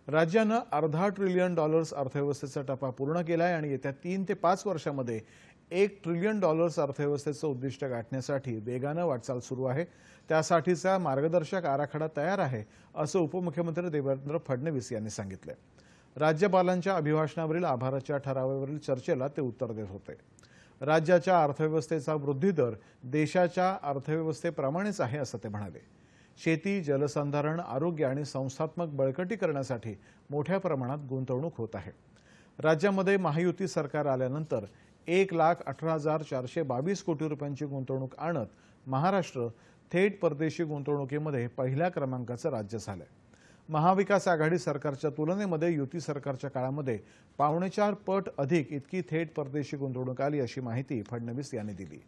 राज्यानं $अर्धा ट्रिलियन अर्थव्यवस्थेचा टप्पा पूर्ण केलाय आणि येत्या 3 ते 5 वर्षांमध्ये $1 ट्रिलियन अर्थव्यवस्थेचं उद्दिष्ट गाठण्यासाठी वेगानं वाटचाल सुरू आहे। त्यासाठीचा मार्गदर्शक आराखडा तयार आहे, असं उपमुख्यमंत्री देवेंद्र फडणवीस यांनी सांगितलं। राज्यपालांच्या अभिभाषणावरील आभाराच्या ठरावावरील चर्चेला ते उत्तर देत होते। राज्याच्या अर्थव्यवस्थेचा वृद्धी दर देशाच्या अर्थव्यवस्थेप्रमाणेच आहे, असं ते म्हणाले। शेती, जलसंधारण, आरोग्य आणि संस्थात्मक बळकटी करण्यासाठी मोठ्या प्रमाणात गुंतवणूक होत आहे। राज्यामध्ये महायुती सरकार आल्यानंतर 1,18,422 कोटी रुपयांची गुंतवणूक आणत महाराष्ट्र थेट परदेशी गुंतवणुकीमध्ये पहिल्या क्रमांकाचं राज्य झालंय। महाविकास आघाडी सरकारच्या तुलनेमध्ये युती सरकारच्या काळामध्ये 4.25 पट अधिक इतकी थेट परदेशी गुंतवणूक आली, अशी माहिती फडणवीस यांनी दिली।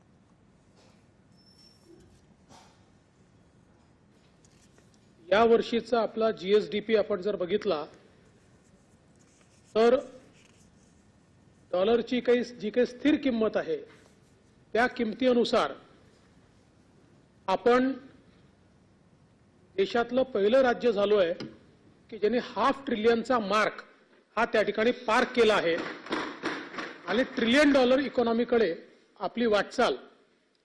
या वर्षीचा आपला जीएसडीपी आपण जर बघितला तर डॉलरची जी काही स्थिर किंमत आहे त्या किमतीनुसार आपण देशातलं पहिलं राज्य झालोय की ज्यांनी $500 ट्रिलियनचा मार्क हा त्या ठिकाणी पार केला आहे आणि $1 ट्रिलियन इकॉनॉमीकडे आपली वाटचाल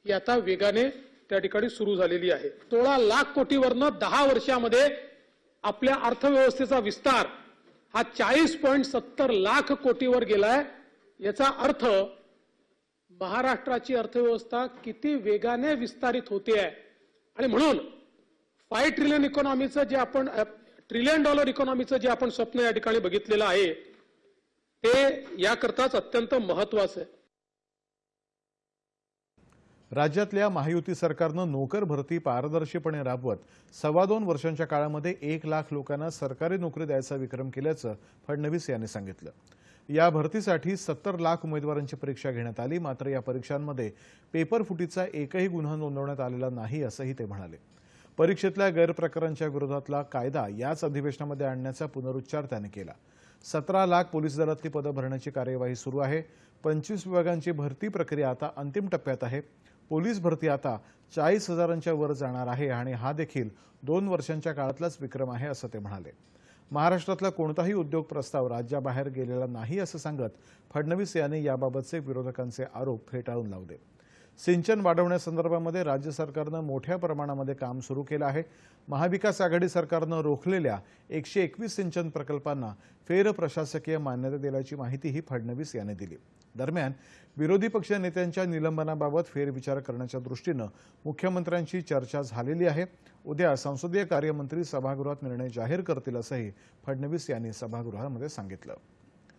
ही आता वेगाने त्या ठिकाणी सुरू झालेली आहे। 16 लाख कोटीवरनं 10 वर्षांमध्ये आपल्या अर्थव्यवस्थेचा विस्तार हा 40.70 लाख कोटीवर गेलाय। याचा अर्थ महाराष्ट्राची अर्थव्यवस्था किती वेगाने विस्तारित होते आहे आणि म्हणून $5 ट्रिलियन इकॉनॉमीचं जे आपण $1 ट्रिलियन इकॉनॉमीचं जे आपण स्वप्न या ठिकाणी बघितलेलं आहे ते याकरताच अत्यंत महत्त्वाचं आहे। राज्यातल्या महायुती सरकारनं नोकर भरती पारदर्शीपणे राबवत 2.25 वर्षांच्या काळामध्ये 1 लाख लोकांना सरकारी नोकरी द्यायचा विक्रम केल्याचं फडणवीस यांनी सांगितलं। या भरतीसाठी 70 लाख उमेदवारांची परीक्षा घेण्यात आली, मात्र या परीक्षांमध्ये पेपरफुटीचा एकही गुन्हा नोंदवण्यात आलेला नाही, असंही ते म्हणाले। परीक्षेतल्या गैरप्रकारांच्या विरोधातला कायदा याच अधिवेशनामध्ये आणण्याचा पुनरुच्चार त्यांनी केला। 17 लाख पोलीस दलातली पदं भरण्याची कार्यवाही सुरू आहे। 25 विभागांची भरती प्रक्रिया आता अंतिम टप्प्यात आहे। पोलीस भरती आता 40,000च्या वर जाणार आहे आणि हा देखील 2 वर्षांच्या काळातलाच विक्रम आहे, असं ते म्हणाले। महाराष्ट्रातला कोणताही उद्योग प्रस्ताव राज्याबाहेर गेलेला नाही, असं सांगत फडणवीस यांनी याबाबतचे विरोधकांचे आरोप फेटाळून लावले। सिंचन वाढवण्यासंदर्भामध्ये राज्य सरकारनं मोठ्या प्रमाणामध्ये काम सुरू केलं आहे। महाविकास आघाडी सरकारनं रोखलेल्या 121 सिंचन प्रकल्पांना फेर प्रशासकीय मान्यता दिल्याची माहितीही फडणवीस यांनी दिली। दरम्यान विरोधी पक्ष नेत्यांच्या निलंबनाबाबत फेरविचार करण्याच्या दृष्टीनं मुख्यमंत्र्यांची चर्चा झालेली आहे। उद्या संसदीय कार्यमंत्री सभागृहात निर्णय जाहीर करतील, असंही फडणवीस यांनी सभागृहामध्ये सांगितलं।